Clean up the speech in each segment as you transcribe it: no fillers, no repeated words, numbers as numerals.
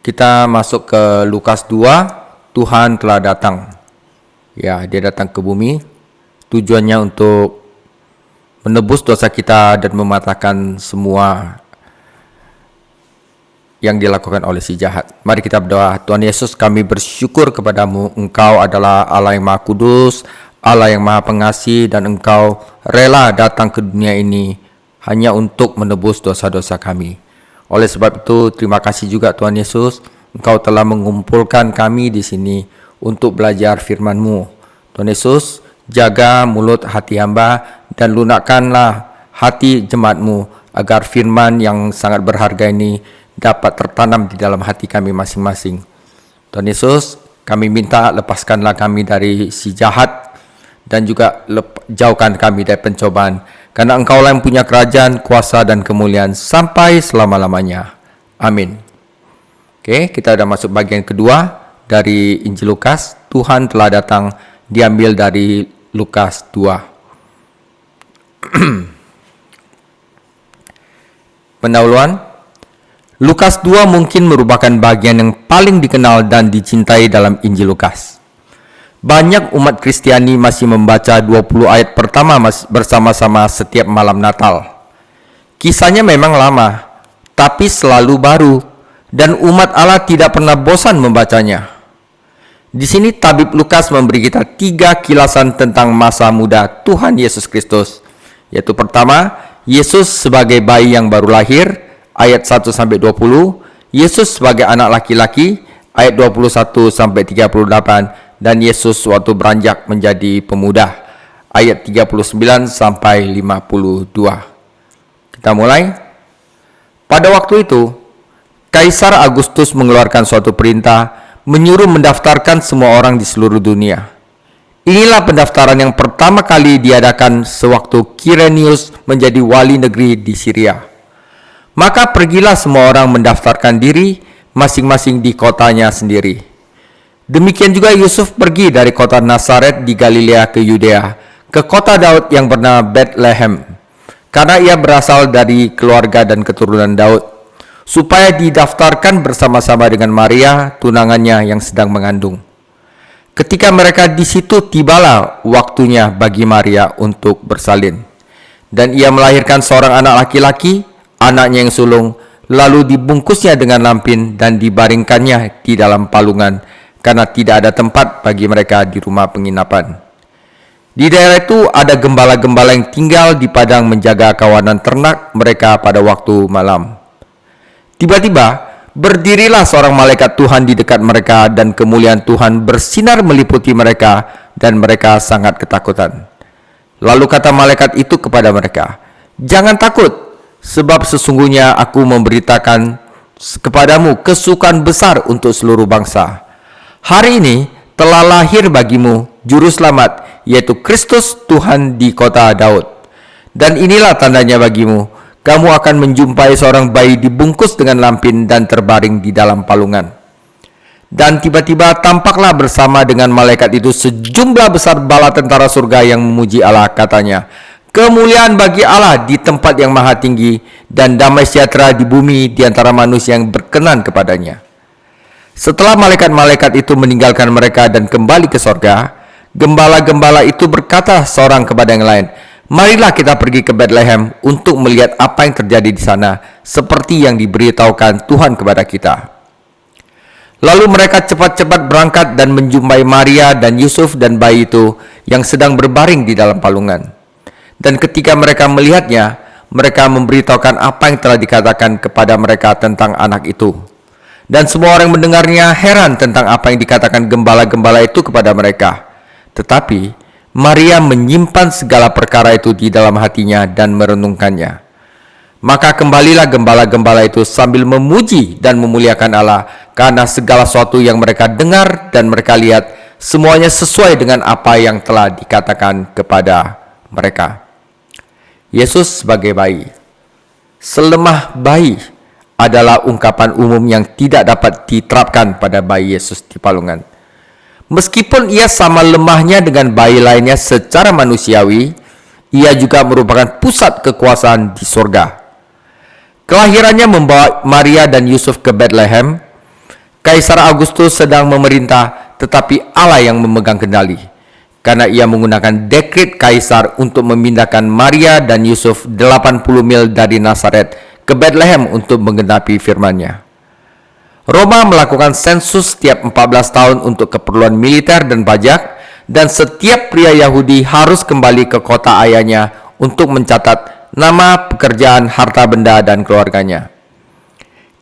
Kita masuk ke Lukas 2, Tuhan telah datang. Ya, dia datang ke bumi. Tujuannya untuk menebus dosa kita dan mematahkan semua yang dilakukan oleh si jahat. Mari kita berdoa. Tuhan Yesus, kami bersyukur kepadamu. Engkau adalah Allah yang Maha Kudus, Allah yang Maha Pengasih, dan Engkau rela datang ke dunia ini hanya untuk menebus dosa-dosa kami. Oleh sebab itu, terima kasih juga Tuhan Yesus, Engkau telah mengumpulkan kami di sini untuk belajar firman-Mu. Tuhan Yesus, jaga mulut hati hamba dan lunakkanlah hati jemaat-Mu agar firman yang sangat berharga ini dapat tertanam di dalam hati kami masing-masing. Tuhan Yesus, kami minta lepaskanlah kami dari si jahat dan juga jauhkan kami dari pencobaan. Karena Engkaulah yang punya kerajaan, kuasa, dan kemuliaan sampai selama-lamanya. Amin. Oke, kita sudah masuk bagian kedua dari Injil Lukas. Tuhan telah datang, diambil dari Lukas 2. Pendahuluan. Lukas 2 mungkin merupakan bagian yang paling dikenal dan dicintai dalam Injil Lukas. Banyak umat Kristiani masih membaca 20 ayat pertama bersama-sama setiap malam Natal. Kisahnya memang lama, tapi selalu baru, dan umat Allah tidak pernah bosan membacanya. Di sini tabib Lukas memberi kita 3 kilasan tentang masa muda Tuhan Yesus Kristus, yaitu pertama, Yesus sebagai bayi yang baru lahir, ayat 1-20, Yesus sebagai anak laki-laki, ayat 21-38, dan Yesus waktu beranjak menjadi pemuda, ayat 39-52. Kita mulai. Pada waktu itu, Kaisar Agustus mengeluarkan suatu perintah menyuruh mendaftarkan semua orang di seluruh dunia. Inilah pendaftaran yang pertama kali diadakan sewaktu Quirinius menjadi wali negeri di Syria. Maka pergilah semua orang mendaftarkan diri masing-masing di kotanya sendiri. Demikian juga Yusuf pergi dari kota Nazaret di Galilea ke Yudea, ke kota Daud yang bernama Bethlehem, karena ia berasal dari keluarga dan keturunan Daud, supaya didaftarkan bersama-sama dengan Maria, tunangannya yang sedang mengandung. Ketika mereka di situ, tibalah waktunya bagi Maria untuk bersalin. Dan ia melahirkan seorang anak laki-laki, anaknya yang sulung, lalu dibungkusnya dengan lampin dan dibaringkannya di dalam palungan, karena tidak ada tempat bagi mereka di rumah penginapan. Di daerah itu ada gembala-gembala yang tinggal di padang menjaga kawanan ternak mereka pada waktu malam. Tiba-tiba berdirilah seorang malaikat Tuhan di dekat mereka, dan kemuliaan Tuhan bersinar meliputi mereka, dan mereka sangat ketakutan. Lalu kata malaikat itu kepada mereka, "Jangan takut, sebab sesungguhnya aku memberitakan kepadamu kesukaan besar untuk seluruh bangsa. Hari ini telah lahir bagimu juru selamat, yaitu Kristus Tuhan di kota Daud. Dan inilah tandanya bagimu, kamu akan menjumpai seorang bayi dibungkus dengan lampin dan terbaring di dalam palungan." Dan tiba-tiba tampaklah bersama dengan malaikat itu sejumlah besar bala tentara surga yang memuji Allah, katanya, "Kemuliaan bagi Allah di tempat yang maha tinggi, dan damai sejahtera di bumi di antara manusia yang berkenan kepadanya." Setelah malaikat-malaikat itu meninggalkan mereka dan kembali ke sorga, gembala-gembala itu berkata seorang kepada yang lain, "Marilah kita pergi ke Bethlehem untuk melihat apa yang terjadi di sana, seperti yang diberitahukan Tuhan kepada kita." Lalu mereka cepat-cepat berangkat dan menjumpai Maria dan Yusuf dan bayi itu yang sedang berbaring di dalam palungan. Dan ketika mereka melihatnya, mereka memberitahukan apa yang telah dikatakan kepada mereka tentang anak itu. Dan semua orang mendengarnya heran tentang apa yang dikatakan gembala-gembala itu kepada mereka. Tetapi Maria menyimpan segala perkara itu di dalam hatinya dan merenungkannya. Maka kembalilah gembala-gembala itu sambil memuji dan memuliakan Allah, karena segala sesuatu yang mereka dengar dan mereka lihat, semuanya sesuai dengan apa yang telah dikatakan kepada mereka. Yesus sebagai bayi. Selemah bayi adalah ungkapan umum yang tidak dapat diterapkan pada bayi Yesus di palungan. Meskipun ia sama lemahnya dengan bayi lainnya secara manusiawi, ia juga merupakan pusat kekuasaan di surga. Kelahirannya membawa Maria dan Yusuf ke Bethlehem, Kaisar Agustus sedang memerintah, tetapi Allah yang memegang kendali. Karena ia menggunakan dekret Kaisar untuk memindahkan Maria dan Yusuf 80 mil dari Nazaret ke Bethlehem untuk menggenapi firman-Nya. Roma melakukan sensus setiap 14 tahun untuk keperluan militer dan pajak, dan setiap pria Yahudi harus kembali ke kota ayahnya untuk mencatat nama, pekerjaan, harta benda, dan keluarganya.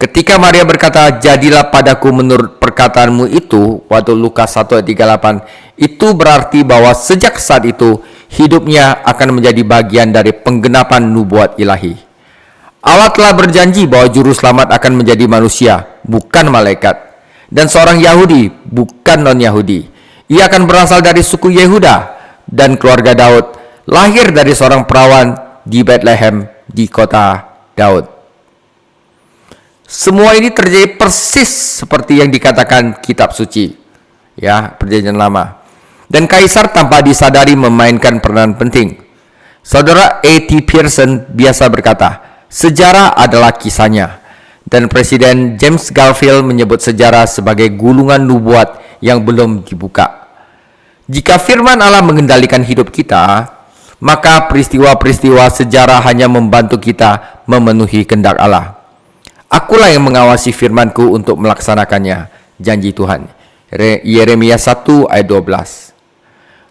Ketika Maria berkata, "Jadilah padaku menurut perkataanmu itu," waktu Lukas 1:38, itu berarti bahwa sejak saat itu hidupnya akan menjadi bagian dari penggenapan nubuat ilahi. Allah telah berjanji bahwa juru selamat akan menjadi manusia, bukan malaikat, dan seorang Yahudi, bukan non-Yahudi. Ia akan berasal dari suku Yehuda dan keluarga Daud, lahir dari seorang perawan di Bethlehem di kota Daud. Semua ini terjadi persis seperti yang dikatakan kitab suci, ya, Perjanjian Lama. Dan Kaisar tanpa disadari memainkan peranan penting. Saudara A.T. Pierson biasa berkata, sejarah adalah kisahnya. Dan Presiden James Garfield menyebut sejarah sebagai gulungan nubuat yang belum dibuka. Jika firman Allah mengendalikan hidup kita, maka peristiwa-peristiwa sejarah hanya membantu kita memenuhi kehendak Allah. Akulah yang mengawasi firman-Ku untuk melaksanakannya, janji Tuhan. Yeremia 1 ayat 12.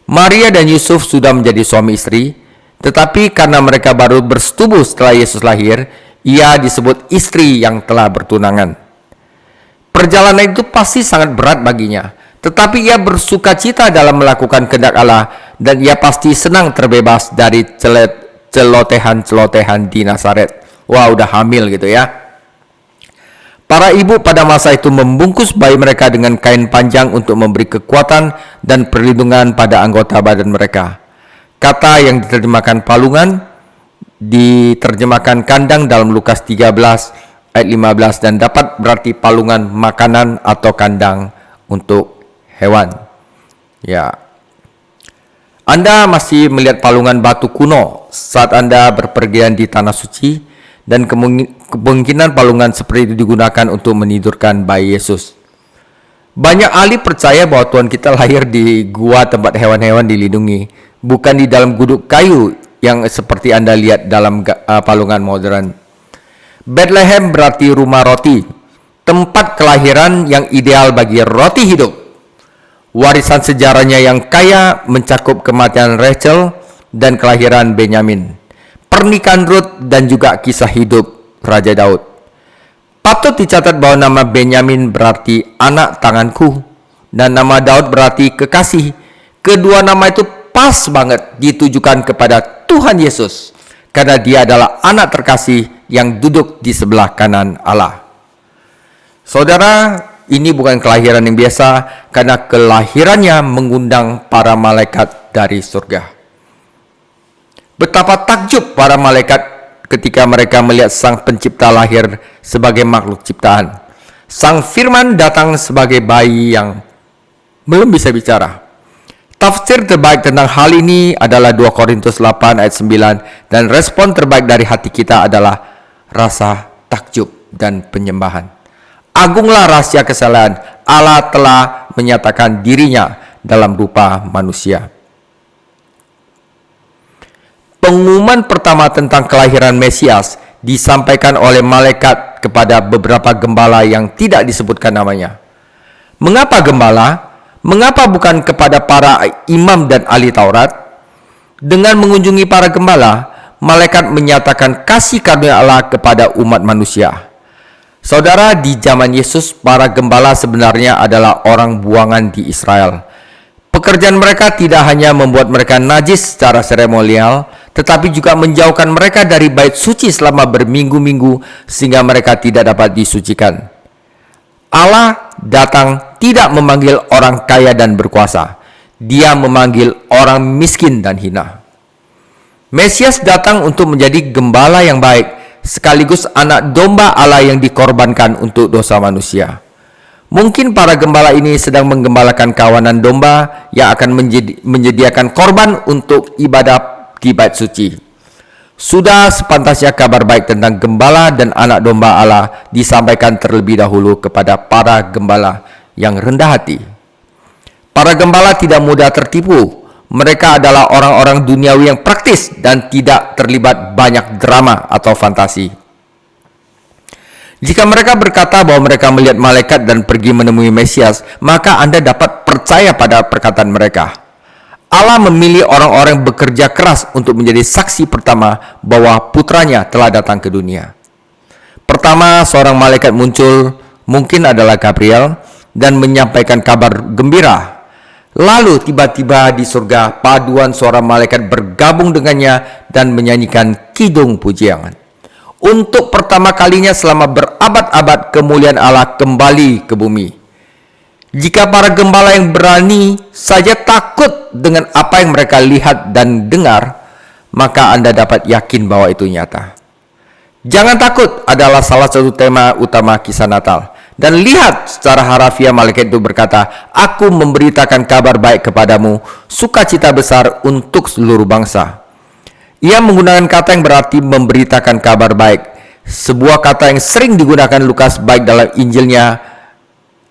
Maria dan Yusuf sudah menjadi suami istri, tetapi karena mereka baru bersetubuh setelah Yesus lahir, ia disebut istri yang telah bertunangan. Perjalanan itu pasti sangat berat baginya, tetapi ia bersuka cita dalam melakukan kehendak Allah, dan ia pasti senang terbebas dari celotehan-celotehan di Nazaret. Wah, udah hamil gitu ya. Para ibu pada masa itu membungkus bayi mereka dengan kain panjang untuk memberi kekuatan dan perlindungan pada anggota badan mereka. Kata yang diterjemahkan palungan diterjemahkan kandang dalam Lukas 13 ayat 15 dan dapat berarti palungan makanan atau kandang untuk hewan. Ya. Anda masih melihat palungan batu kuno saat Anda berpergian di tanah suci, dan kemungkinan palungan seperti itu digunakan untuk menidurkan bayi Yesus. Banyak ahli percaya bahwa Tuhan kita lahir di gua tempat hewan-hewan dilindungi, bukan di dalam guduk kayu yang seperti Anda lihat dalam palungan modern. Bethlehem berarti rumah roti, tempat kelahiran yang ideal bagi roti hidup. Warisan sejarahnya yang kaya mencakup kematian Rachel dan kelahiran Benyamin, pernikahan Ruth, dan juga kisah hidup Raja Daud. Patut dicatat bahwa nama Benyamin berarti anak tanganku, dan nama Daud berarti kekasih. Kedua nama itu pas banget ditujukan kepada Tuhan Yesus, karena dia adalah anak terkasih yang duduk di sebelah kanan Allah. Saudara, ini bukan kelahiran yang biasa, karena kelahirannya mengundang para malaikat dari surga. Betapa takjub para malaikat ketika mereka melihat Sang Pencipta lahir sebagai makhluk ciptaan. Sang Firman datang sebagai bayi yang belum bisa bicara. Tafsir terbaik tentang hal ini adalah 2 Korintus 8 ayat 9, dan respon terbaik dari hati kita adalah rasa takjub dan penyembahan. Agunglah rahasia kesalahan, Allah telah menyatakan dirinya dalam rupa manusia. Pengumuman pertama tentang kelahiran Mesias disampaikan oleh malaikat kepada beberapa gembala yang tidak disebutkan namanya. Mengapa gembala? Mengapa bukan kepada para imam dan ahli Taurat? Dengan mengunjungi para gembala, malaikat menyatakan kasih karunia Allah kepada umat manusia. Saudara, di zaman Yesus, para gembala sebenarnya adalah orang buangan di Israel. Pekerjaan mereka tidak hanya membuat mereka najis secara seremonial, tetapi juga menjauhkan mereka dari bait suci selama berminggu-minggu sehingga mereka tidak dapat disucikan. Allah datang tidak memanggil orang kaya dan berkuasa. Dia memanggil orang miskin dan hina. Mesias datang untuk menjadi gembala yang baik, sekaligus anak domba Allah yang dikorbankan untuk dosa manusia. Mungkin para gembala ini sedang menggembalakan kawanan domba yang akan menyediakan korban untuk ibadah di bait suci. Sudah sepantasnya kabar baik tentang gembala dan anak domba Allah disampaikan terlebih dahulu kepada para gembala yang rendah hati. Para gembala tidak mudah tertipu. Mereka adalah orang-orang duniawi yang praktis dan tidak terlibat banyak drama atau fantasi. Jika mereka berkata bahwa mereka melihat malaikat dan pergi menemui Mesias, maka Anda dapat percaya pada perkataan mereka. Allah memilih orang-orang yang bekerja keras untuk menjadi saksi pertama bahwa putranya telah datang ke dunia. Pertama, seorang malaikat muncul, mungkin adalah Gabriel, dan menyampaikan kabar gembira. Lalu tiba-tiba di surga, paduan suara malaikat bergabung dengannya dan menyanyikan kidung pujian. Untuk pertama kalinya selama berabad-abad, kemuliaan Allah kembali ke bumi. Jika para gembala yang berani saja takut dengan apa yang mereka lihat dan dengar, maka Anda dapat yakin bahwa itu nyata. Jangan takut adalah salah satu tema utama kisah Natal. Dan lihat, secara harafiah malaikat itu berkata, "Aku memberitakan kabar baik kepadamu, sukacita besar untuk seluruh bangsa." Ia menggunakan kata yang berarti memberitakan kabar baik, sebuah kata yang sering digunakan Lukas baik dalam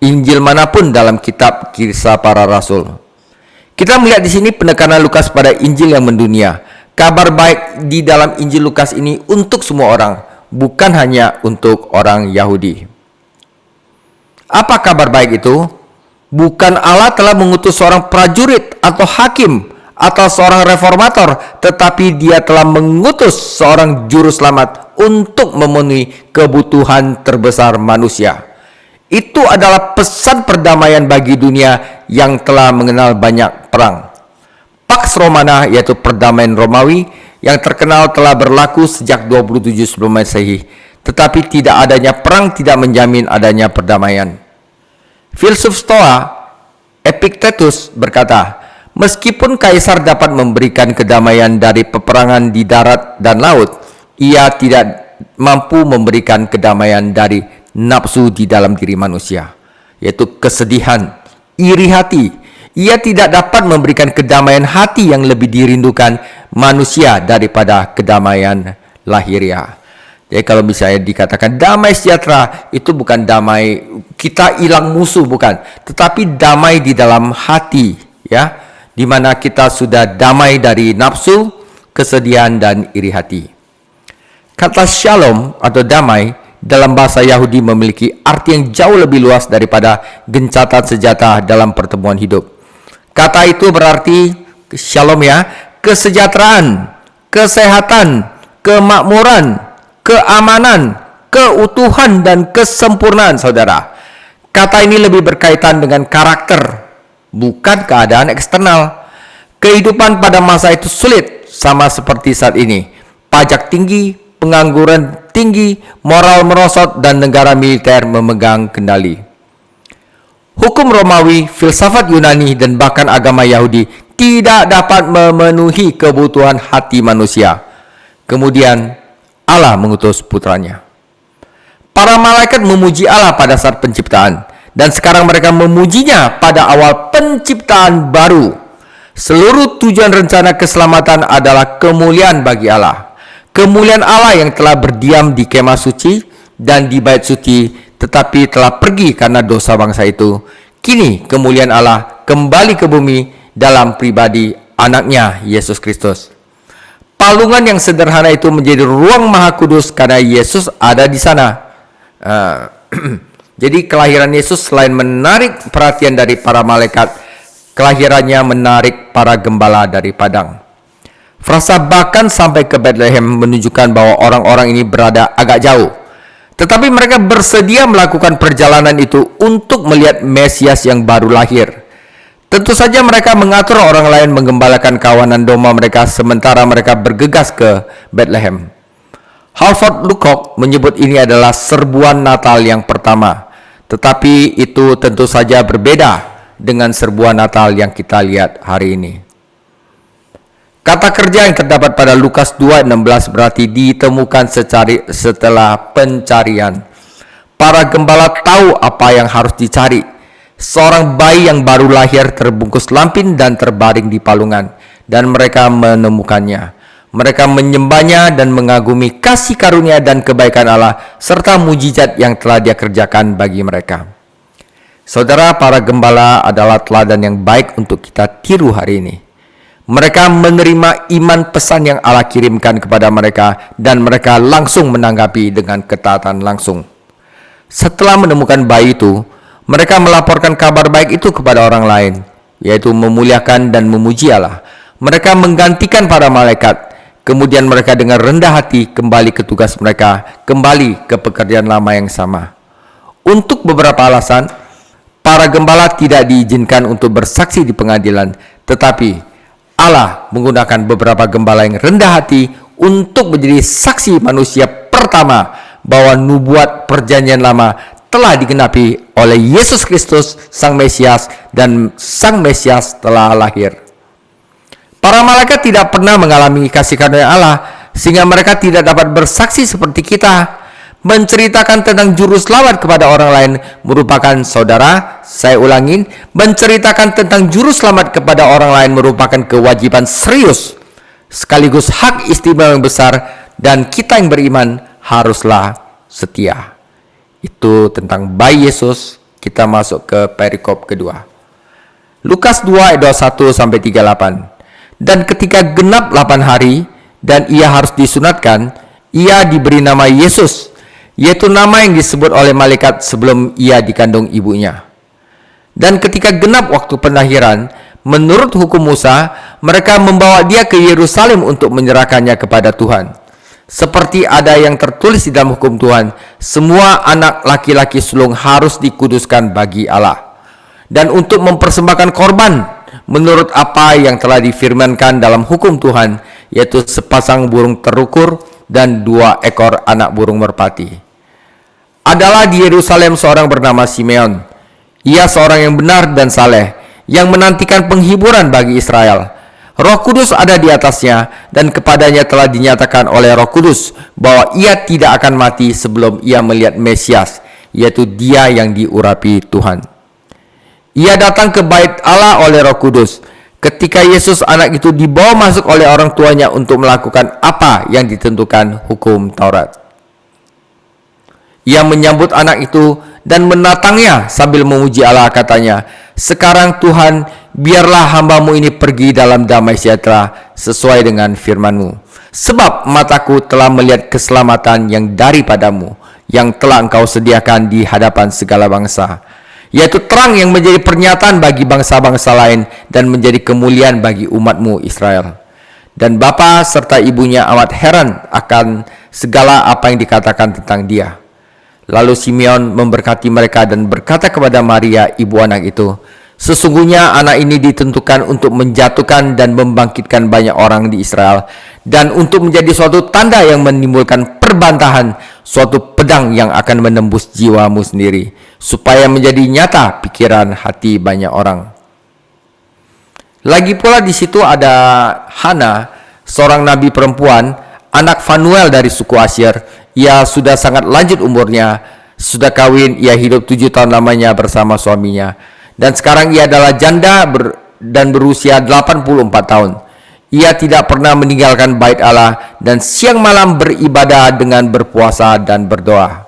Injil manapun dalam kitab Kisah Para Rasul. Kita melihat di sini penekanan Lukas pada Injil yang mendunia. Kabar baik di dalam Injil Lukas ini untuk semua orang, bukan hanya untuk orang Yahudi. Apa kabar baik itu? Bukan Allah telah mengutus seorang prajurit atau hakim atau seorang reformator, tetapi Dia telah mengutus seorang juru selamat untuk memenuhi kebutuhan terbesar manusia. Itu adalah pesan perdamaian bagi dunia yang telah mengenal banyak perang. Pax Romana, yaitu perdamaian Romawi yang terkenal, telah berlaku sejak 27 sebelum Masehi. Tetapi tidak adanya perang tidak menjamin adanya perdamaian. Filsuf Stoa Epictetus berkata, meskipun kaisar dapat memberikan kedamaian dari peperangan di darat dan laut, ia tidak mampu memberikan kedamaian dari nafsu di dalam diri manusia, yaitu kesedihan, iri hati. Ia tidak dapat memberikan kedamaian hati yang lebih dirindukan manusia daripada kedamaian lahiriah. Jadi kalau misalnya dikatakan damai sejahtera, itu bukan damai kita hilang musuh, bukan, tetapi damai di dalam hati, ya, di mana kita sudah damai dari nafsu, kesedihan, dan iri hati. Kata shalom atau damai dalam bahasa Yahudi memiliki arti yang jauh lebih luas daripada gencatan senjata dalam pertemuan hidup. Kata itu berarti shalom, ya, kesejahteraan, kesehatan, kemakmuran, keamanan, keutuhan, dan kesempurnaan, saudara. Kata ini lebih berkaitan dengan karakter, bukan keadaan eksternal. Kehidupan pada masa itu sulit, sama seperti saat ini. Pajak tinggi, pengangguran tinggi, moral merosot, dan negara militer memegang kendali. Hukum Romawi, filsafat Yunani, dan bahkan agama Yahudi tidak dapat memenuhi kebutuhan hati manusia. Kemudian Allah mengutus putranya. Para malaikat memuji Allah pada saat penciptaan, dan sekarang mereka memujinya pada awal penciptaan baru. Seluruh tujuan rencana keselamatan adalah kemuliaan bagi Allah. Kemuliaan Allah yang telah berdiam di kemah suci dan di bait suci, tetapi telah pergi karena dosa bangsa itu. Kini kemuliaan Allah kembali ke bumi dalam pribadi anaknya Yesus Kristus. Palungan yang sederhana itu menjadi ruang maha kudus karena Yesus ada di sana. Jadi kelahiran Yesus selain menarik perhatian dari para malaikat, kelahirannya menarik para gembala dari padang. Frasa bahkan sampai ke Bethlehem menunjukkan bahwa orang-orang ini berada agak jauh. Tetapi mereka bersedia melakukan perjalanan itu untuk melihat Mesias yang baru lahir. Tentu saja mereka mengatur orang lain menggembalakan kawanan domba mereka sementara mereka bergegas ke Bethlehem. Halford Lucock menyebut ini adalah serbuan Natal yang pertama. Tetapi itu tentu saja berbeda dengan serbuan Natal yang kita lihat hari ini. Kata kerja yang terdapat pada Lukas 2:16 berarti ditemukan setelah pencarian. Para gembala tahu apa yang harus dicari. Seorang bayi yang baru lahir terbungkus lampin dan terbaring di palungan, dan mereka menemukannya. Mereka menyembahnya dan mengagumi kasih karunia dan kebaikan Allah serta mujizat yang telah Dia kerjakan bagi mereka. Saudara, para gembala adalah teladan yang baik untuk kita tiru hari ini. Mereka menerima iman pesan yang Allah kirimkan kepada mereka dan mereka langsung menanggapi dengan ketaatan langsung. Setelah menemukan bayi itu, mereka melaporkan kabar baik itu kepada orang lain, yaitu memuliakan dan memuji Allah. Mereka menggantikan para malaikat. Kemudian mereka dengan rendah hati kembali ke tugas mereka, kembali ke pekerjaan lama yang sama. Untuk beberapa alasan, para gembala tidak diizinkan untuk bersaksi di pengadilan, tetapi Allah menggunakan beberapa gembala yang rendah hati untuk menjadi saksi manusia pertama bahwa nubuat perjanjian lama telah digenapi oleh Yesus Kristus, Sang Mesias, dan Sang Mesias telah lahir. Para malaikat tidak pernah mengalami kasih karunia Allah, sehingga mereka tidak dapat bersaksi seperti kita. Menceritakan tentang juru selamat kepada orang lain merupakan, saudara, saya ulangin, menceritakan tentang juru selamat kepada orang lain merupakan kewajiban serius, sekaligus hak istimewa yang besar, dan kita yang beriman haruslah setia. Itu tentang bayi Yesus. Kita masuk ke perikop kedua. Lukas 2 ayat 21-38. Dan ketika genap 8 hari dan ia harus disunatkan, ia diberi nama Yesus, yaitu nama yang disebut oleh malaikat sebelum ia dikandung ibunya. Dan ketika genap waktu penahiran, menurut hukum Musa, mereka membawa dia ke Yerusalem untuk menyerahkannya kepada Tuhan. Seperti ada yang tertulis di dalam hukum Tuhan, semua anak laki-laki sulung harus dikuduskan bagi Allah. Dan untuk mempersembahkan korban, menurut apa yang telah difirmankan dalam hukum Tuhan, yaitu sepasang burung terukur dan 2 ekor anak burung merpati. Adalah di Yerusalem seorang bernama Simeon. Ia seorang yang benar dan saleh, yang menantikan penghiburan bagi Israel. Roh Kudus ada di atasnya, dan kepadanya telah dinyatakan oleh Roh Kudus bahwa ia tidak akan mati sebelum ia melihat Mesias, yaitu Dia yang diurapi Tuhan. Ia datang ke bait Allah oleh Roh Kudus. Ketika Yesus anak itu dibawa masuk oleh orang tuanya untuk melakukan apa yang ditentukan hukum Taurat. Ia menyambut anak itu dan menatangnya sambil memuji Allah, katanya, "Sekarang Tuhan, biarlah hambamu ini pergi dalam damai sejahtera sesuai dengan firman-Mu. Sebab mataku telah melihat keselamatan yang daripadamu, yang telah Engkau sediakan di hadapan segala bangsa, yaitu terang yang menjadi pernyataan bagi bangsa-bangsa lain dan menjadi kemuliaan bagi umat-Mu Israel." Dan bapa serta ibunya amat heran akan segala apa yang dikatakan tentang dia. Lalu Simeon memberkati mereka dan berkata kepada Maria, ibu anak itu, "Sesungguhnya anak ini ditentukan untuk menjatuhkan dan membangkitkan banyak orang di Israel, dan untuk menjadi suatu tanda yang menimbulkan perbantahan, suatu pedang yang akan menembus jiwamu sendiri, supaya menjadi nyata pikiran hati banyak orang." Lagi pula di situ ada Hana, seorang nabi perempuan, anak Fanuel dari suku Asyir. Ia sudah sangat lanjut umurnya, sudah kawin, ia hidup 7 tahun lamanya bersama suaminya. Dan sekarang ia adalah janda dan berusia 84 tahun. Ia tidak pernah meninggalkan bait Allah dan siang malam beribadah dengan berpuasa dan berdoa.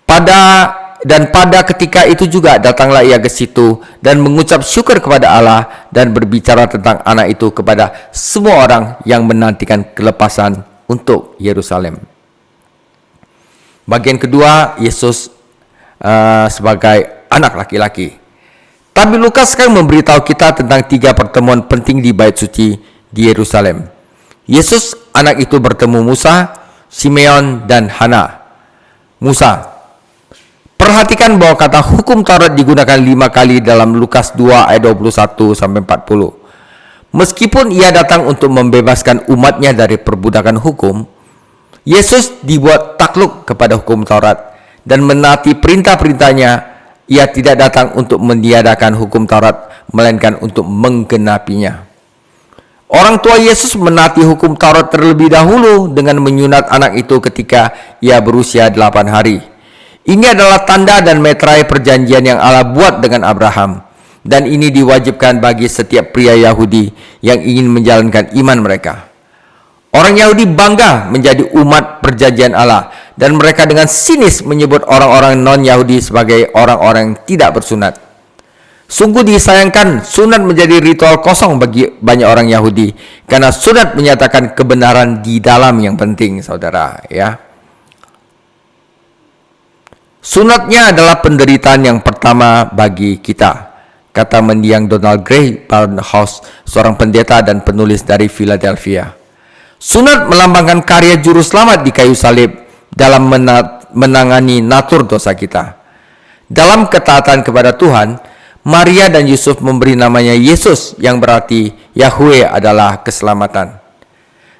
Pada ketika itu juga datanglah ia ke situ dan mengucap syukur kepada Allah dan berbicara tentang anak itu kepada semua orang yang menantikan kelepasan untuk Yerusalem. Bagian kedua, Yesus sebagai anak laki-laki. Tapi Lukas sekarang memberitahu kita tentang 3 pertemuan penting di bait suci di Yerusalem. Yesus anak itu bertemu Musa, Simeon, dan Hana. Musa. Perhatikan bahwa kata hukum Taurat digunakan 5 kali dalam Lukas 2 ayat 21-40. Meskipun ia datang untuk membebaskan umatnya dari perbudakan hukum, Yesus dibuat takluk kepada hukum Taurat dan menaati perintah-perintahnya. Ia tidak datang untuk meniadakan hukum Taurat, melainkan untuk menggenapinya. Orang tua Yesus menaati hukum Taurat terlebih dahulu dengan menyunat anak itu ketika ia berusia 8 hari. Ini adalah tanda dan meterai perjanjian yang Allah buat dengan Abraham, dan ini diwajibkan bagi setiap pria Yahudi yang ingin menjalankan iman mereka. Orang Yahudi bangga menjadi umat perjanjian Allah, dan mereka dengan sinis menyebut orang-orang non-Yahudi sebagai orang-orang yang tidak bersunat. Sungguh disayangkan, sunat menjadi ritual kosong bagi banyak orang Yahudi, karena sunat menyatakan kebenaran di dalam yang penting, saudara, ya. Sunatnya adalah penderitaan yang pertama bagi kita, kata mendiang Donald Gray Barnhouse, seorang pendeta dan penulis dari Philadelphia. Sunat melambangkan karya juru selamat di kayu salib dalam menangani natur dosa kita. Dalam ketaatan kepada Tuhan, Maria dan Yusuf memberi namanya Yesus, yang berarti Yahweh adalah keselamatan.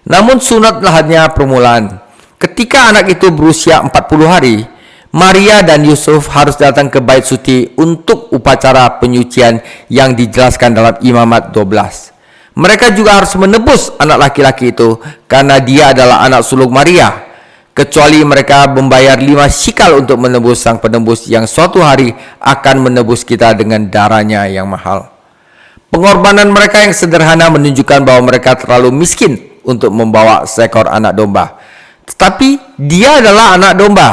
Namun sunat hanya permulaan. Ketika anak itu berusia 40 hari, Maria dan Yusuf harus datang ke bait suci untuk upacara penyucian yang dijelaskan dalam Imamat 12. Mereka juga harus menebus anak laki-laki itu karena dia adalah anak sulung Maria, kecuali mereka membayar 5 shikal untuk menebus sang penebus yang suatu hari akan menebus kita dengan darahnya yang mahal. Pengorbanan mereka yang sederhana menunjukkan bahwa mereka terlalu miskin untuk membawa seekor anak domba. Tetapi dia adalah anak domba.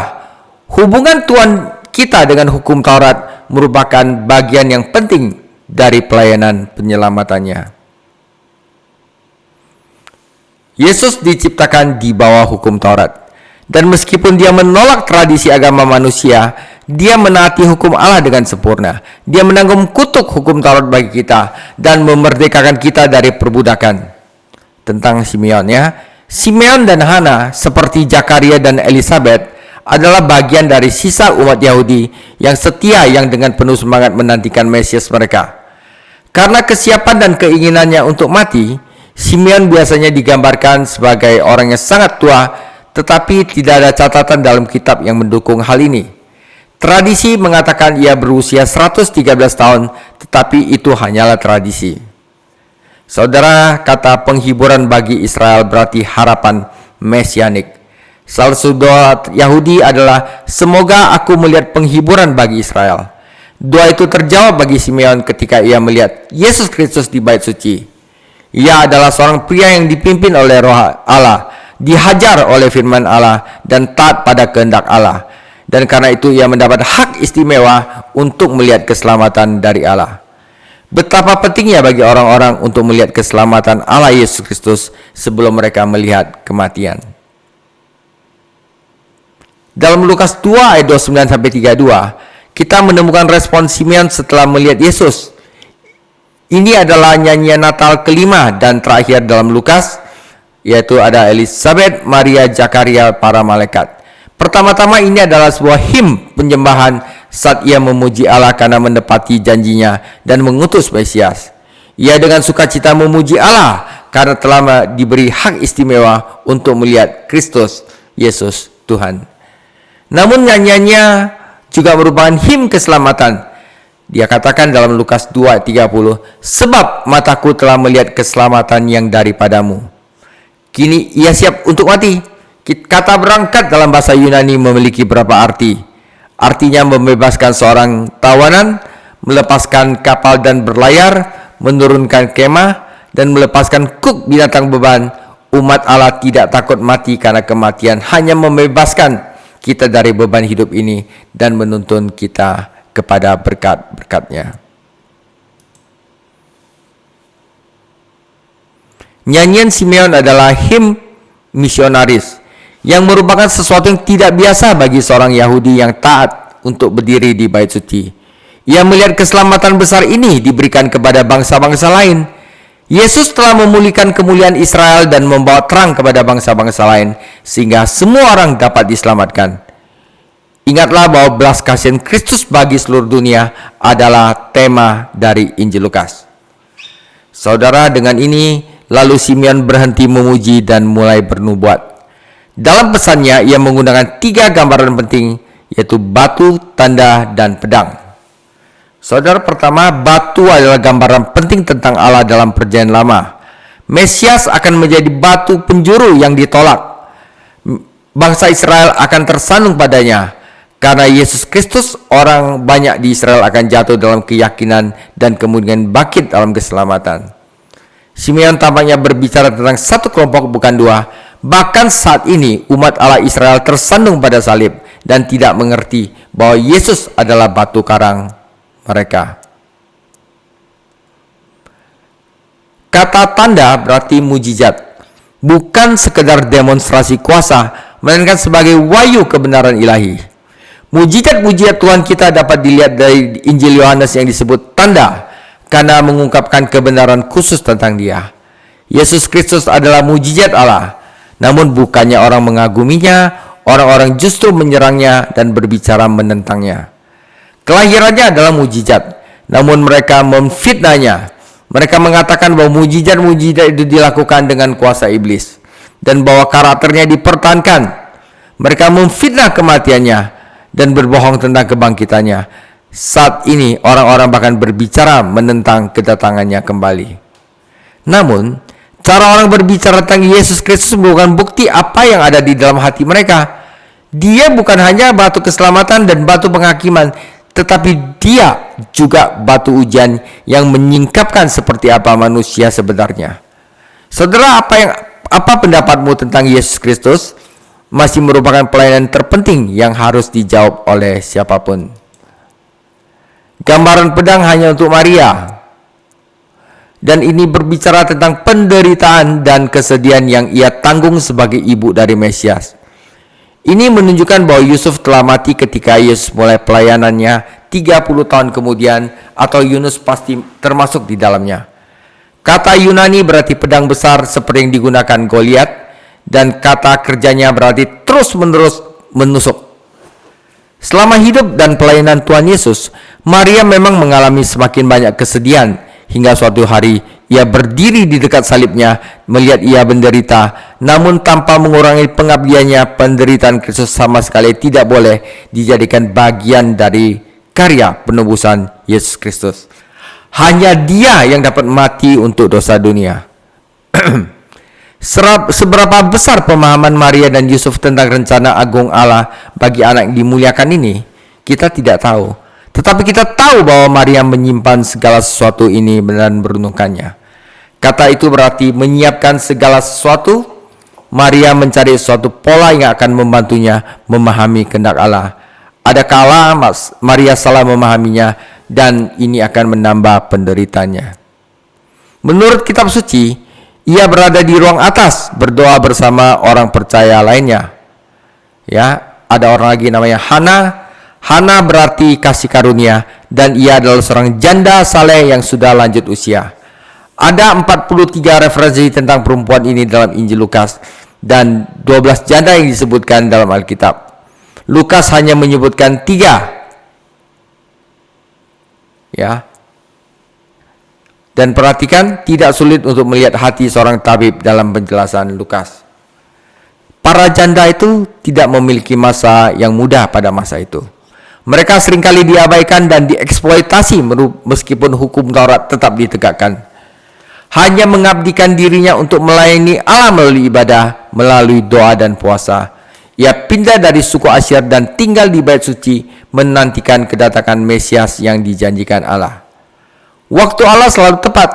Hubungan Tuhan kita dengan hukum Taurat merupakan bagian yang penting dari pelayanan penyelamatannya. Yesus diciptakan di bawah hukum Taurat, dan meskipun dia menolak tradisi agama manusia, dia menaati hukum Allah dengan sempurna. Dia menanggung kutuk hukum Taurat bagi kita dan memerdekakan kita dari perbudakan. Tentang Simeon, ya, Simeon dan Hana seperti Zakaria dan Elizabeth adalah bagian dari sisa umat Yahudi yang setia, yang dengan penuh semangat menantikan Mesias mereka. Karena kesiapan dan keinginannya untuk mati, Simeon biasanya digambarkan sebagai orang yang sangat tua, tetapi tidak ada catatan dalam kitab yang mendukung hal ini. Tradisi mengatakan ia berusia 113 tahun, tetapi itu hanyalah tradisi. Saudara, kata penghiburan bagi Israel berarti harapan mesianik. Salah satu doa Yahudi adalah, semoga aku melihat penghiburan bagi Israel. Doa itu terjawab bagi Simeon ketika ia melihat Yesus Kristus di bait suci. Ia adalah seorang pria yang dipimpin oleh Roh Allah, dihajar oleh firman Allah, dan taat pada kehendak Allah. Dan karena itu ia mendapat hak istimewa untuk melihat keselamatan dari Allah. Betapa pentingnya bagi orang-orang untuk melihat keselamatan Allah Yesus Kristus sebelum mereka melihat kematian. Dalam Lukas 2 ayat 29-32, kita menemukan respon Simeon setelah melihat Yesus. Ini adalah nyanyian Natal kelima dan terakhir dalam Lukas, yaitu ada Elizabeth, Maria, Zakaria, para malaikat. Pertama-tama ini adalah sebuah him penyembahan saat ia memuji Allah karena menepati janjinya dan mengutus Mesias. Ia dengan sukacita memuji Allah karena telah diberi hak istimewa untuk melihat Kristus Yesus Tuhan. Namun nyanyiannya juga merupakan him keselamatan. Dia katakan dalam Lukas 2:30, sebab mataku telah melihat keselamatan yang daripadamu. Kini ia siap untuk mati. Kata berangkat dalam bahasa Yunani memiliki beberapa arti. Artinya membebaskan seorang tawanan, melepaskan kapal dan berlayar, menurunkan kemah, dan melepaskan kuk binatang beban. Umat Allah tidak takut mati karena kematian hanya membebaskan kita dari beban hidup ini dan menuntun kita kepada berkat-berkatnya. Nyanyian Simeon adalah him misionaris yang merupakan sesuatu yang tidak biasa bagi seorang Yahudi yang taat untuk berdiri di bait suci. Ia melihat keselamatan besar ini diberikan kepada bangsa-bangsa lain. Yesus telah memulihkan kemuliaan Israel dan membawa terang kepada bangsa-bangsa lain sehingga semua orang dapat diselamatkan. Ingatlah bahwa belas kasihan Kristus bagi seluruh dunia adalah tema dari Injil Lukas. Saudara, dengan ini lalu Simeon berhenti memuji dan mulai bernubuat. Dalam pesannya ia menggunakan 3 gambaran penting, yaitu batu, tanda, dan pedang. Saudara, pertama, batu adalah gambaran penting tentang Allah dalam Perjanjian Lama. Mesias akan menjadi batu penjuru yang ditolak. Bangsa Israel akan tersandung padanya. Karena Yesus Kristus, orang banyak di Israel akan jatuh dalam keyakinan dan kemudian bangkit dalam keselamatan. Simeon tampaknya berbicara tentang satu kelompok, bukan dua. Bahkan saat ini umat Allah Israel tersandung pada salib dan tidak mengerti bahwa Yesus adalah batu karang mereka. Kata tanda berarti mujizat, bukan sekedar demonstrasi kuasa, melainkan sebagai wahyu kebenaran ilahi. Mujizat-mujizat Tuhan kita dapat dilihat dari Injil Yohanes yang disebut tanda, karena mengungkapkan kebenaran khusus tentang Dia. Yesus Kristus adalah mujizat Allah, namun bukannya orang mengaguminya, orang-orang justru menyerangnya dan berbicara menentangnya. Kelahirannya adalah mujizat, namun mereka memfitnahnya. Mereka mengatakan bahwa mujizat-mujizat itu dilakukan dengan kuasa iblis, dan bahwa karakternya dipertahankan. Mereka memfitnah kematiannya dan berbohong tentang kebangkitannya. Saat ini orang-orang bahkan berbicara menentang kedatangannya kembali. Namun, cara orang berbicara tentang Yesus Kristus bukan bukti apa yang ada di dalam hati mereka. Dia bukan hanya batu keselamatan dan batu penghakiman, tetapi Dia juga batu ujian yang menyingkapkan seperti apa manusia sebenarnya. Saudara, apa pendapatmu tentang Yesus Kristus? Masih merupakan pelayanan terpenting yang harus dijawab oleh siapapun. Gambaran pedang hanya untuk Maria, dan ini berbicara tentang penderitaan dan kesedihan yang ia tanggung sebagai ibu dari Mesias. Ini menunjukkan bahwa Yusuf telah mati ketika Yesus mulai pelayanannya 30 tahun kemudian, atau Yunus pasti termasuk di dalamnya. Kata Yunani berarti pedang besar seperti yang digunakan Goliat, dan kata kerjanya berarti terus-menerus menusuk. Selama hidup dan pelayanan Tuhan Yesus, Maria memang mengalami semakin banyak kesedihan, hingga suatu hari ia berdiri di dekat salibnya melihat ia menderita, namun tanpa mengurangi pengabdiannya. Penderitaan Kristus sama sekali tidak boleh dijadikan bagian dari karya penebusan Yesus Kristus. Hanya Dia yang dapat mati untuk dosa dunia. Seberapa besar pemahaman Maria dan Yusuf tentang rencana agung Allah bagi anak yang dimuliakan ini, kita tidak tahu. Tetapi kita tahu bahwa Maria menyimpan segala sesuatu ini dan merenungkannya. Kata itu berarti menyiapkan segala sesuatu. Maria mencari suatu pola yang akan membantunya memahami kehendak Allah. Ada kala Maria salah memahaminya, dan ini akan menambah penderitaannya. Menurut kitab suci, ia berada di ruang atas berdoa bersama orang percaya lainnya. Ya, ada orang lagi namanya Hana. Hana berarti kasih karunia, dan ia adalah seorang janda saleh yang sudah lanjut usia. Ada 43 referensi tentang perempuan ini dalam Injil Lukas, dan 12 janda yang disebutkan dalam Alkitab. Lukas hanya menyebutkan 3. Ya. Dan perhatikan, tidak sulit untuk melihat hati seorang tabib dalam penjelasan Lukas. Para janda itu tidak memiliki masa yang mudah pada masa itu. Mereka seringkali diabaikan dan dieksploitasi meskipun hukum Taurat tetap ditegakkan. Hanya mengabdikan dirinya untuk melayani Allah melalui ibadah, melalui doa dan puasa. Ia pindah dari suku Asyir dan tinggal di Bait Suci, menantikan kedatangan Mesias yang dijanjikan Allah. Waktu Allah selalu tepat.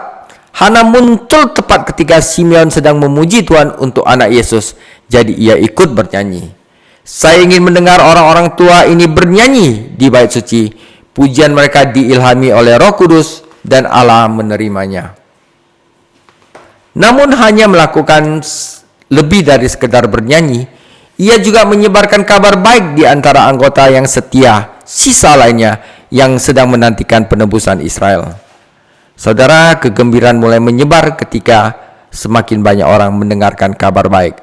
Hana muncul tepat ketika Simeon sedang memuji Tuhan untuk anak Yesus. Jadi ia ikut bernyanyi. Saya ingin mendengar orang-orang tua ini bernyanyi di Bait Suci. Pujian mereka diilhami oleh Roh Kudus dan Allah menerimanya. Namun hanya melakukan lebih dari sekedar bernyanyi. Ia juga menyebarkan kabar baik di antara anggota yang setia, sisa lainnya yang sedang menantikan penebusan Israel. Saudara, kegembiraan mulai menyebar ketika semakin banyak orang mendengarkan kabar baik.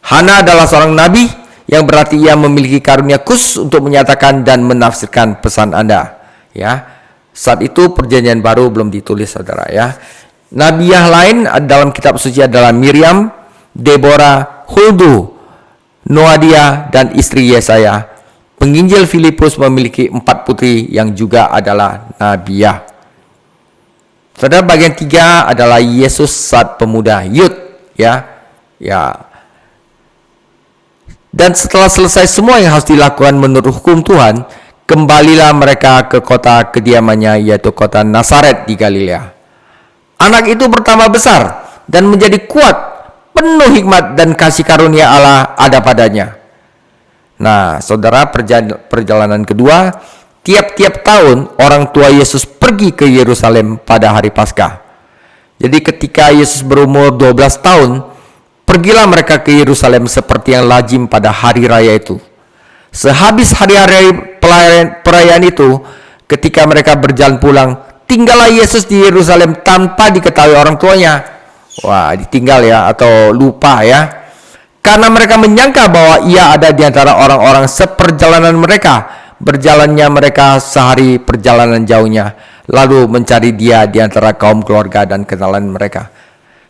Hana adalah seorang nabi, yang berarti ia memiliki karunia khusus untuk menyatakan dan menafsirkan pesan Anda. Ya, saat itu perjanjian baru belum ditulis, saudara. Ya, nabiah lain dalam kitab suci adalah Miriam, Deborah, Huldu, Noadia, dan istri Yesaya. Penginjil Filipus memiliki 4 putri yang juga adalah nabiah. Saudara, bagian 3 adalah Yesus saat pemuda, Yud, ya. Dan setelah selesai semua yang harus dilakukan menurut hukum Tuhan, kembalilah mereka ke kota kediamannya, yaitu kota Nazaret di Galilea. Anak itu bertambah besar dan menjadi kuat, penuh hikmat dan kasih karunia Allah ada padanya. Nah, saudara, perjalanan kedua, tiap-tiap tahun orang tua Yesus pergi ke Yerusalem pada hari Paskah. Jadi ketika Yesus berumur 12 tahun, pergilah mereka ke Yerusalem seperti yang lazim pada hari raya itu. Sehabis hari-hari perayaan itu, ketika mereka berjalan pulang, tinggallah Yesus di Yerusalem tanpa diketahui orang tuanya. Wah, ditinggal ya, atau lupa ya. Karena mereka menyangka bahwa ia ada di antara orang-orang seperjalanan mereka. Berjalannya mereka sehari perjalanan jauhnya, lalu mencari dia di antara kaum keluarga dan kenalan mereka.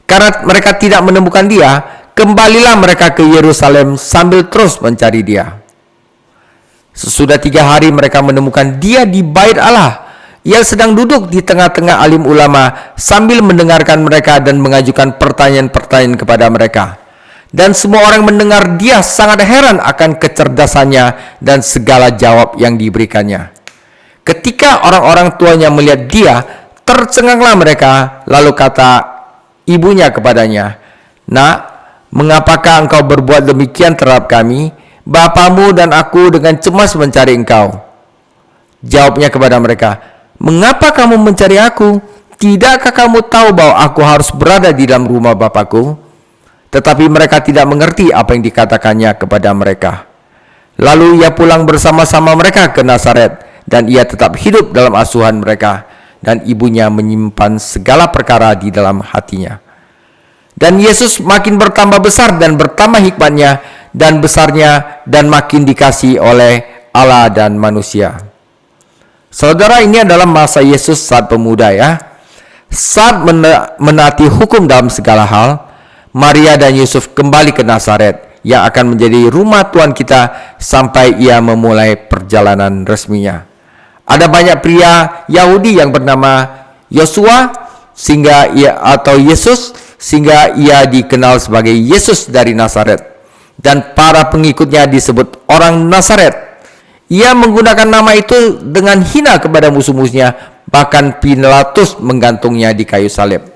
Karena mereka tidak menemukan dia, kembalilah mereka ke Yerusalem sambil terus mencari dia. Sesudah 3 hari mereka menemukan dia di bait Allah. Ia sedang duduk di tengah-tengah alim ulama sambil mendengarkan mereka dan mengajukan pertanyaan-pertanyaan kepada mereka. Dan semua orang mendengar dia sangat heran akan kecerdasannya dan segala jawab yang diberikannya. Ketika orang-orang tuanya melihat dia, tercenganglah mereka, lalu kata ibunya kepadanya, "Nak, mengapakah engkau berbuat demikian terhadap kami? Bapamu dan aku dengan cemas mencari engkau." Jawabnya kepada mereka, "Mengapa kamu mencari aku? Tidakkah kamu tahu bahwa aku harus berada di dalam rumah Bapakku?" Tetapi mereka tidak mengerti apa yang dikatakannya kepada mereka. Lalu ia pulang bersama-sama mereka ke Nazaret, dan ia tetap hidup dalam asuhan mereka, dan ibunya menyimpan segala perkara di dalam hatinya. Dan Yesus makin bertambah besar dan bertambah hikmatnya dan besarnya, dan makin dikasihi oleh Allah dan manusia. Saudara, ini adalah masa Yesus saat pemuda ya. Saat menaati hukum dalam segala hal, Maria dan Yusuf kembali ke Nazaret yang akan menjadi rumah Tuhan kita sampai ia memulai perjalanan resminya. Ada banyak pria Yahudi yang bernama Yosua atau Yesus sehingga ia dikenal sebagai Yesus dari Nazaret, dan para pengikutnya disebut orang Nazaret. Ia menggunakan nama itu dengan hina kepada musuh-musuhnya, bahkan Pilatus menggantungnya di kayu salib.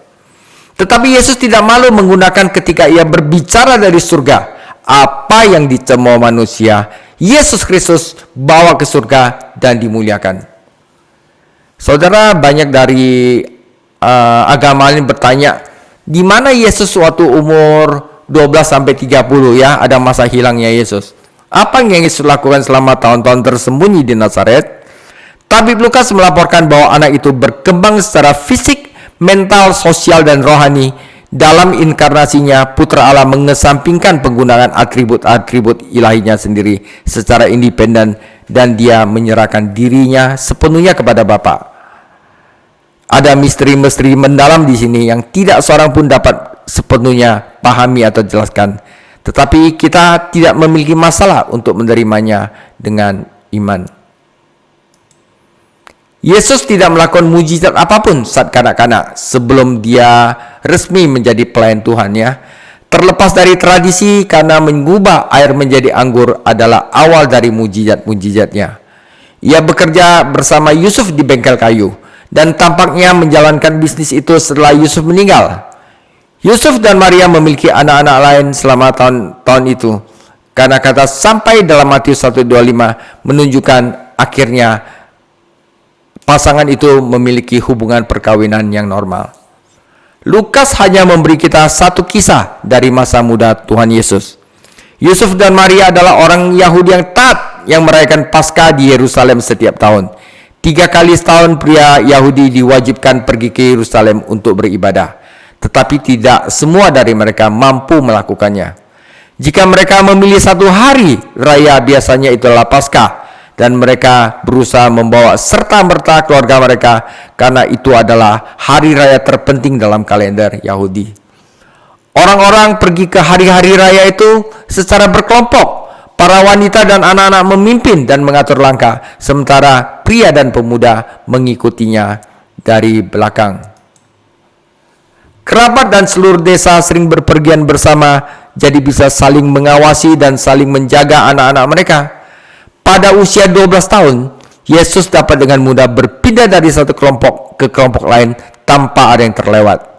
Tetapi Yesus tidak malu menggunakan ketika ia berbicara dari surga. Apa yang dicemooh manusia, Yesus Kristus bawa ke surga dan dimuliakan. Saudara, banyak dari agama lain bertanya, di mana Yesus waktu umur 12 sampai 30 ya, ada masa hilangnya Yesus. Apa yang Yesus lakukan selama tahun-tahun tersembunyi di Nazaret? Tabib Lukas melaporkan bahwa anak itu berkembang secara fisik, mental, sosial, dan rohani. Dalam inkarnasinya, Putra Allah mengesampingkan penggunaan atribut-atribut ilahinya sendiri secara independen, dan dia menyerahkan dirinya sepenuhnya kepada Bapa. Ada misteri-misteri mendalam di sini yang tidak seorang pun dapat sepenuhnya pahami atau jelaskan. Tetapi kita tidak memiliki masalah untuk menerimanya dengan iman. Yesus tidak melakukan mujizat apapun saat kanak-kanak sebelum dia resmi menjadi pelayan Tuhan ya. Terlepas dari tradisi, karena mengubah air menjadi anggur adalah awal dari mujizat-mujizatnya. Ia bekerja bersama Yusuf di bengkel kayu, dan tampaknya menjalankan bisnis itu setelah Yusuf meninggal. Yusuf dan Maria memiliki anak-anak lain selama tahun-tahun itu, karena kata sampai dalam Matius 1:25 menunjukkan akhirnya pasangan itu memiliki hubungan perkawinan yang normal. Lukas hanya memberi kita satu kisah dari masa muda Tuhan Yesus. Yusuf dan Maria adalah orang Yahudi yang taat yang merayakan Paskah di Yerusalem setiap tahun. 3 kali setahun pria Yahudi diwajibkan pergi ke Yerusalem untuk beribadah. Tetapi tidak semua dari mereka mampu melakukannya. Jika mereka memilih satu hari raya, biasanya itulah Paskah, dan mereka berusaha membawa serta-merta keluarga mereka karena itu adalah hari raya terpenting dalam kalender Yahudi. Orang-orang pergi ke hari-hari raya itu secara berkelompok. Para wanita dan anak-anak memimpin dan mengatur langkah, sementara pria dan pemuda mengikutinya dari belakang. Kerabat dan seluruh desa sering berpergian bersama, jadi bisa saling mengawasi dan saling menjaga anak-anak mereka. Pada usia 12 tahun, Yesus dapat dengan mudah berpindah dari satu kelompok ke kelompok lain tanpa ada yang terlewat.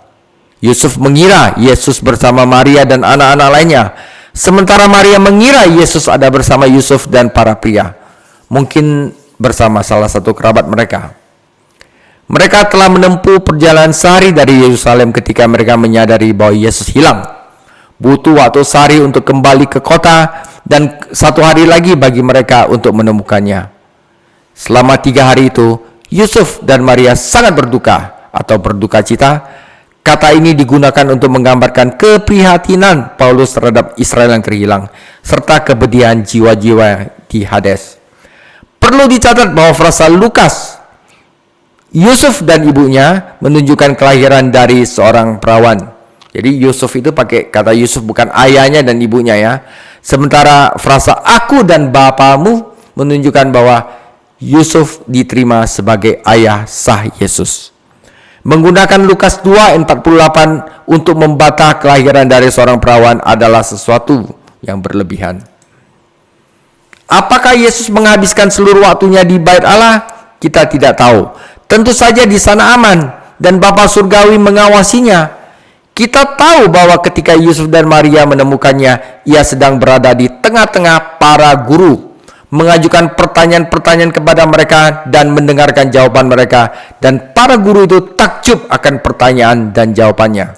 Yusuf mengira Yesus bersama Maria dan anak-anak lainnya, sementara Maria mengira Yesus ada bersama Yusuf dan para pria, mungkin bersama salah satu kerabat mereka. Mereka telah menempuh perjalanan sehari dari Yerusalem ketika mereka menyadari bahwa Yesus hilang. Butuh waktu sehari untuk kembali ke kota dan 1 hari lagi bagi mereka untuk menemukannya. Selama 3 hari itu, Yusuf dan Maria sangat berduka atau berduka cita. Kata ini digunakan untuk menggambarkan keprihatinan Paulus terhadap Israel yang terhilang, serta kepedihan jiwa-jiwa di Hades. Perlu dicatat bahwa frasa Lukas, Yusuf dan ibunya menunjukkan kelahiran dari seorang perawan. Jadi Yusuf itu pakai kata Yusuf, bukan ayahnya dan ibunya ya. Sementara frasa aku dan bapamu menunjukkan bahwa Yusuf diterima sebagai ayah sah Yesus. Menggunakan Lukas 2:48 untuk membantah kelahiran dari seorang perawan adalah sesuatu yang berlebihan. Apakah Yesus menghabiskan seluruh waktunya di bait Allah? Kita tidak tahu. Tentu saja di sana aman dan Bapa Surgawi mengawasinya. Kita tahu bahwa ketika Yusuf dan Maria menemukannya, ia sedang berada di tengah-tengah para guru, mengajukan pertanyaan-pertanyaan kepada mereka dan mendengarkan jawaban mereka, dan para guru itu takjub akan pertanyaan dan jawabannya.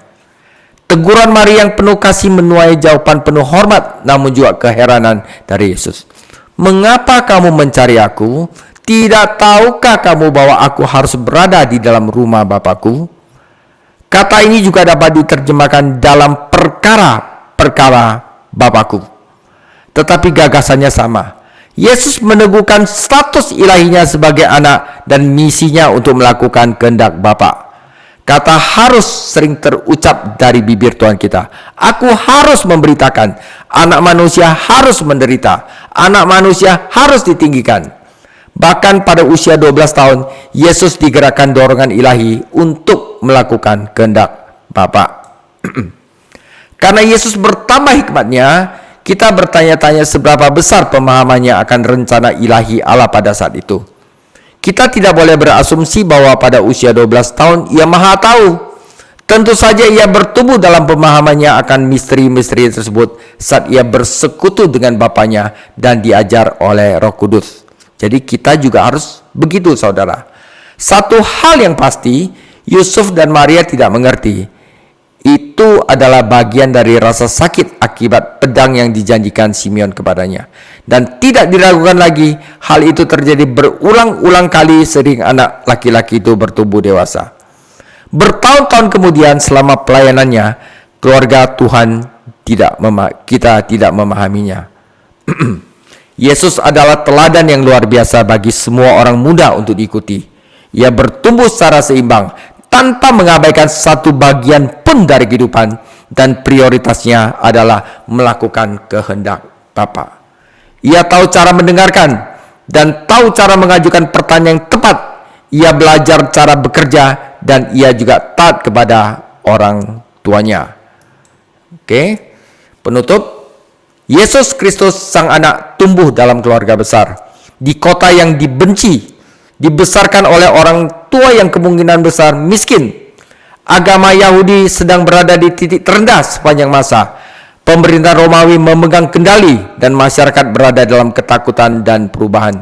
Teguran Maria yang penuh kasih menuai jawaban penuh hormat namun juga keheranan dari Yesus. Mengapa kamu mencari aku? Tidak tahukah kamu bahwa aku harus berada di dalam rumah Bapakku? Kata ini juga dapat diterjemahkan dalam perkara-perkara Bapakku. Tetapi gagasannya sama. Yesus meneguhkan status ilahinya sebagai anak dan misinya untuk melakukan kehendak Bapa. Kata harus sering terucap dari bibir Tuhan kita. Aku harus memberitakan, anak manusia harus menderita, anak manusia harus ditinggikan. Bahkan pada usia 12 tahun, Yesus digerakkan dorongan ilahi untuk melakukan kehendak Bapa. Karena Yesus bertambah hikmatnya, kita bertanya-tanya seberapa besar pemahamannya akan rencana ilahi Allah pada saat itu. Kita tidak boleh berasumsi bahwa pada usia 12 tahun ia maha tahu. Tentu saja ia bertumbuh dalam pemahamannya akan misteri-misteri tersebut saat ia bersekutu dengan Bapaknya dan diajar oleh Roh Kudus. Jadi kita juga harus begitu, saudara. Satu hal yang pasti, Yusuf dan Maria tidak mengerti. Itu adalah bagian dari rasa sakit akibat pedang yang dijanjikan Simeon kepadanya. Dan tidak diragukan lagi, hal itu terjadi berulang-ulang kali sering anak laki-laki itu bertumbuh dewasa. Bertahun-tahun kemudian selama pelayanannya, keluarga Tuhan kita tidak memahaminya. Yesus adalah teladan yang luar biasa bagi semua orang muda untuk diikuti. Ia bertumbuh secara seimbang, tanpa mengabaikan satu bagian pun dari kehidupan, dan prioritasnya adalah melakukan kehendak Bapa. Ia tahu cara mendengarkan dan tahu cara mengajukan pertanyaan yang tepat. Ia belajar cara bekerja dan ia juga taat kepada orang tuanya. Oke, penutup. Yesus Kristus sang anak tumbuh dalam keluarga besar di kota yang dibenci, dibesarkan oleh orang tua yang kemungkinan besar miskin. Agama Yahudi sedang berada di titik terendah sepanjang masa. Pemerintah Romawi memegang kendali dan masyarakat berada dalam ketakutan dan perubahan.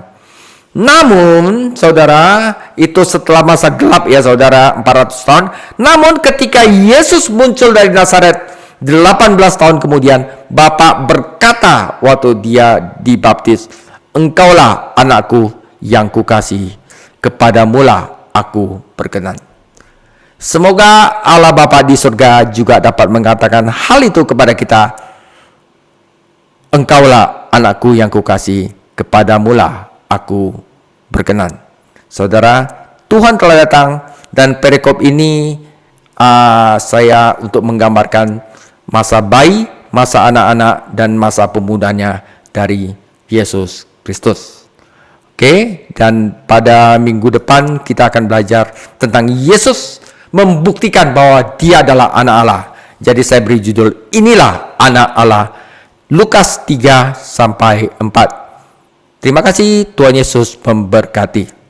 Namun, saudara, itu setelah masa gelap ya saudara, 400 tahun. Namun ketika Yesus muncul dari Nazaret 18 tahun kemudian, Bapa berkata waktu dia dibaptis, "Engkaulah anakku yang kukasihi, kepadamulah aku berkenan." Semoga Allah Bapa di surga juga dapat mengatakan hal itu kepada kita. Engkaulah anakku yang kukasihi, kepadamulah aku berkenan. Saudara, Tuhan telah datang dan perikop ini saya untuk menggambarkan masa bayi, masa anak-anak, dan masa pemudanya dari Yesus Kristus. Oke, dan pada minggu depan kita akan belajar tentang Yesus membuktikan bahwa dia adalah anak Allah. Jadi saya beri judul, inilah anak Allah, Lukas 3-4. Terima kasih, Tuhan Yesus memberkati.